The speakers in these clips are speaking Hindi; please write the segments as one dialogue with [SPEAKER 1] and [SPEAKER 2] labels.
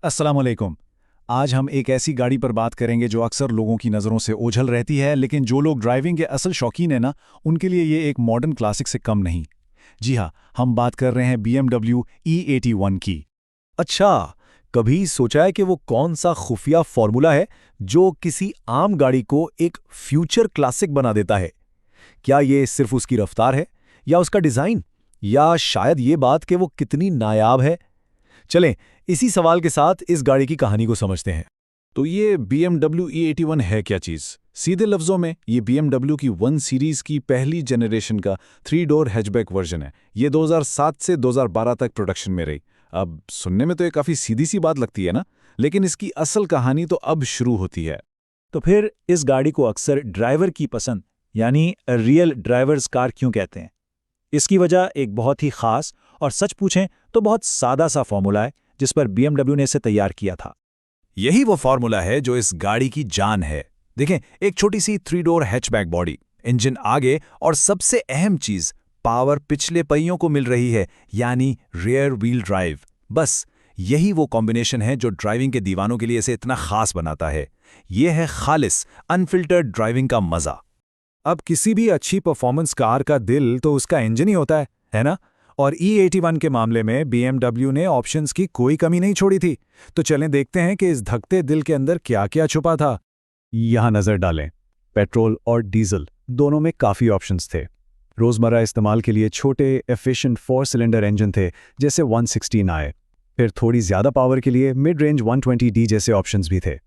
[SPEAKER 1] अस्सलाम वालेकुम। आज हम एक ऐसी गाड़ी पर बात करेंगे जो अक्सर लोगों की नज़रों से ओझल रहती है, लेकिन जो लोग ड्राइविंग के असल शौकीन हैं ना, उनके लिए ये एक मॉडर्न क्लासिक से कम नहीं। जी हाँ, हम बात कर रहे हैं BMW E81 की।
[SPEAKER 2] अच्छा, कभी सोचा है कि वो कौन सा खुफिया फॉर्मूला है जो किसी आम गाड़ी को एक फ्यूचर क्लासिक बना देता है? क्या ये सिर्फ उसकी रफ्तार है, या उसका डिजाइन, या शायद ये बात कि वो कितनी नायाब है? चलें, इसी सवाल के साथ इस गाड़ी की कहानी को समझते हैं।
[SPEAKER 1] तो ये BMW E81 है क्या चीज़? सीधे लफ्ज़ों में ये BMW की 1 सीरीज़ की पहली जनरेशन का 3 डोर हैचबैक वर्जन है। ये 2007 से 2012 तक प्रोडक्शन में रही। अब सुनने में तो ये काफ़ी सीधी सी बात लगती है ना, लेकिन इसकी असल कहानी तो अब शुरू होती है।
[SPEAKER 3] तो फिर इस गाड़ी को अक्सर ड्राइवर की पसंद यानी रियल ड्राइवर्स कार क्यों कहते हैं? इसकी वजह एक बहुत ही खास और सच पूछें तो बहुत सादा सा फॉर्मूला है जिस पर BMW ने इसे तैयार किया था।
[SPEAKER 1] यही वो फॉर्मूला है जो इस गाड़ी की जान है। देखें, एक छोटी सी 3 डोर हैचबैक बॉडी, इंजन आगे, और सबसे अहम चीज, पावर पिछले पहियों को मिल रही है, यानी रियर व्हील ड्राइव। बस यही वो कॉम्बिनेशन है जो ड्राइविंग के दीवानों के लिए इसे इतना खास बनाता है। यह है खालिस अनफिल्टर्ड ड्राइविंग का मजा।
[SPEAKER 2] अब किसी भी अच्छी परफॉर्मेंस कार का दिल तो उसका इंजन ही होता है ना? और E81 के मामले में BMW ने ऑप्शंस की कोई कमी नहीं छोड़ी थी। तो चलें देखते हैं कि इस धकते दिल के अंदर क्या क्या छुपा था। यहाँ नज़र डालें। पेट्रोल और डीजल दोनों में काफ़ी ऑप्शंस थे। रोज़मर्रा इस्तेमाल के लिए छोटे एफिशिएंट 4 सिलेंडर इंजन थे, जैसे 116 आए। फिर थोड़ी ज़्यादा पावर के लिए मिड रेंज 120D जैसे ऑप्शंस भी थे।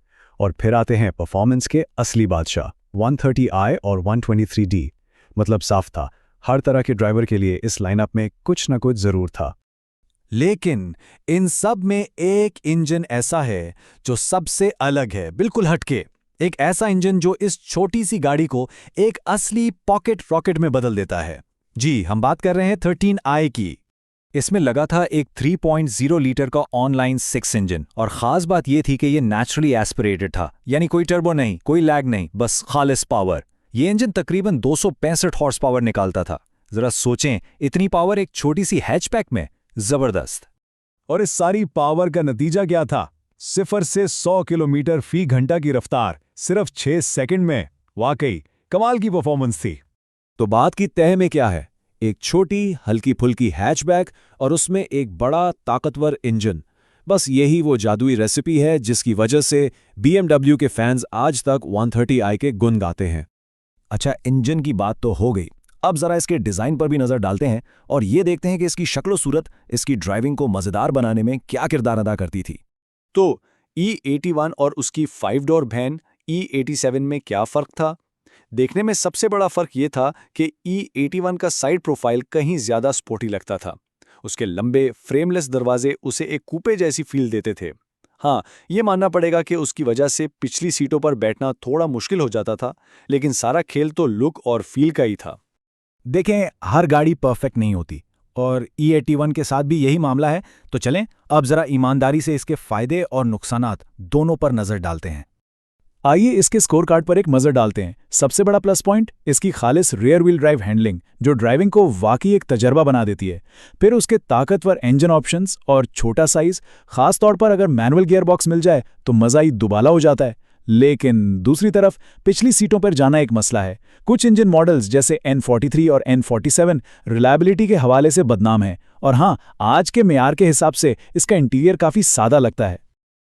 [SPEAKER 2] और फिर आते हैं परफॉर्मेंस के असली बादशाह, 130i और 123D। मतलब साफ था, हर तरह के ड्राइवर के लिए इस लाइनअप में कुछ न कुछ ज़रूर था।
[SPEAKER 1] लेकिन इन सब में एक इंजन ऐसा है जो सबसे अलग है, बिल्कुल हटके। एक ऐसा इंजन जो इस छोटी सी गाड़ी को एक असली पॉकेट रॉकेट में बदल देता है। जी, हम बात कर रहे हैं 13i की। इसमें लगा था एक 3.0 लीटर का ऑनलाइन 6 इंजन, और ख़ास बात यह थी कि यह नेचुरली एस्पिरेटेड था, यानी कोई टर्बो नहीं, कोई लैग नहीं, बस खालिस पावर। ये इंजन तकरीबन 265 हॉर्स पावर निकालता था। जरा सोचें, इतनी पावर एक छोटी सी हैचबैक में, जबरदस्त।
[SPEAKER 2] और इस सारी पावर का नतीजा क्या था? 0 से 100 किलोमीटर फी घंटा की रफ्तार सिर्फ 6 सेकंड में। वाकई कमाल की परफॉर्मेंस थी।
[SPEAKER 3] तो बात की तह में क्या है? एक छोटी हल्की फुल्की हैचबैक और उसमें एक बड़ा ताकतवर इंजन। बस यही वो जादुई रेसिपी है जिसकी वजह से BMW के फैंस आज तक 130i के गुण गाते हैं।
[SPEAKER 1] अच्छा, इंजन की बात तो हो गई। अब जरा इसके डिज़ाइन पर भी नज़र डालते हैं और ये देखते हैं कि इसकी शक्ल सूरत इसकी ड्राइविंग को मज़ेदार बनाने में क्या किरदार अदा करती थी। तो E81 और उसकी 5 डोर बहन E87 में क्या फ़र्क था? देखने में सबसे बड़ा फ़र्क ये था कि E81 का साइड प्रोफाइल कहीं ज़्यादा स्पोर्टी लगता था। उसके लंबे फ्रेमलेस दरवाजे उसे एक कूपे जैसी फील देते थे। हाँ, ये मानना पड़ेगा कि उसकी वजह से पिछली सीटों पर बैठना थोड़ा मुश्किल हो जाता था, लेकिन सारा खेल तो लुक और फील का ही था।
[SPEAKER 3] देखें, हर गाड़ी परफेक्ट नहीं होती, और E81 के साथ भी यही मामला है। तो चलें अब जरा ईमानदारी से इसके फायदे और नुकसानात दोनों पर नज़र डालते हैं।
[SPEAKER 2] आइए इसके स्कोर कार्ड पर एक नज़र डालते हैं। सबसे बड़ा प्लस पॉइंट इसकी खालिस रियर व्हील ड्राइव हैंडलिंग, जो ड्राइविंग को वाकई एक तजर्बा बना देती है। फिर उसके ताकतवर इंजन ऑप्शंस और छोटा साइज, खास तौर पर अगर मैनुअल गियर बॉक्स मिल जाए तो मज़ा ही दुबाला हो जाता है। लेकिन दूसरी तरफ पिछली सीटों पर जाना एक मसला है। कुछ इंजन मॉडल्स जैसे N43 और N47 रिलायबिलिटी के हवाले से बदनाम है, और हाँ, आज के मेयार के हिसाब से इसका इंटीरियर काफ़ी सादा लगता है।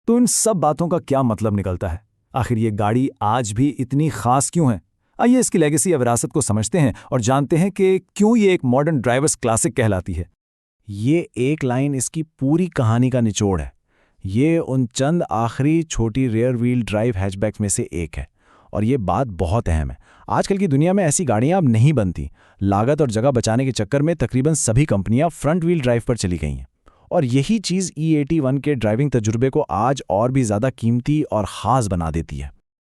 [SPEAKER 1] तो इन सब बातों का क्या मतलब निकलता है? आखिर ये गाड़ी आज भी इतनी खास क्यों है? आइए इसकी लेगेसी या विरासत को समझते हैं और जानते हैं कि क्यों ये एक मॉडर्न ड्राइवर्स क्लासिक कहलाती है। ये एक लाइन इसकी पूरी कहानी का निचोड़ है। ये उन चंद आखिरी छोटी रियर व्हील ड्राइव हैचबैक्स में से एक है, और ये बात बहुत अहम है। आजकल की दुनिया में ऐसी गाड़ियां अब नहीं बनती। लागत और जगह बचाने के चक्कर में तकरीबन सभी कंपनियां फ्रंट व्हील ड्राइव पर चली गई हैं, और यही चीज़ E81 के ड्राइविंग तजुर्बे को आज और भी ज़्यादा कीमती और ख़ास बना देती है।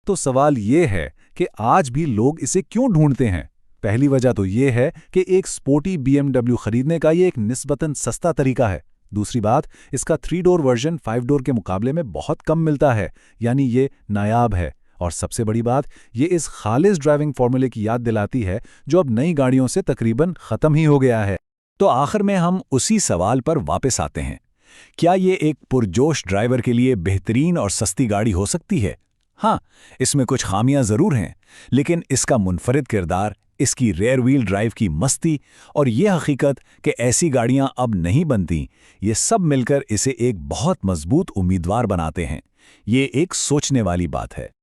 [SPEAKER 1] तो सवाल ये है कि आज भी लोग इसे क्यों ढूंढते हैं? पहली वजह तो ये है कि एक स्पोर्टी BMW खरीदने का ये एक निस्बतन सस्ता तरीका है। दूसरी बात, इसका 3 डोर वर्जन 5 डोर के मुकाबले में बहुत कम मिलता है, यानी ये नायाब है। और सबसे बड़ी बात, ये इस खालिस ड्राइविंग फॉर्मूले की याद दिलाती है जो अब नई गाड़ियों से तकरीबन ख़त्म ही हो गया है। तो आखिर में हम उसी सवाल पर वापस आते हैं क्या ये एक पुरजोश ड्राइवर के लिए बेहतरीन और सस्ती गाड़ी हो सकती है? हाँ, इसमें कुछ खामियां जरूर हैं, लेकिन इसका मुनफरिद किरदार, इसकी रेयर व्हील ड्राइव की मस्ती और ये हकीकत कि ऐसी गाड़ियां अब नहीं बनती, ये सब मिलकर इसे एक बहुत मजबूत उम्मीदवार बनाते हैं। ये एक सोचने वाली बात है।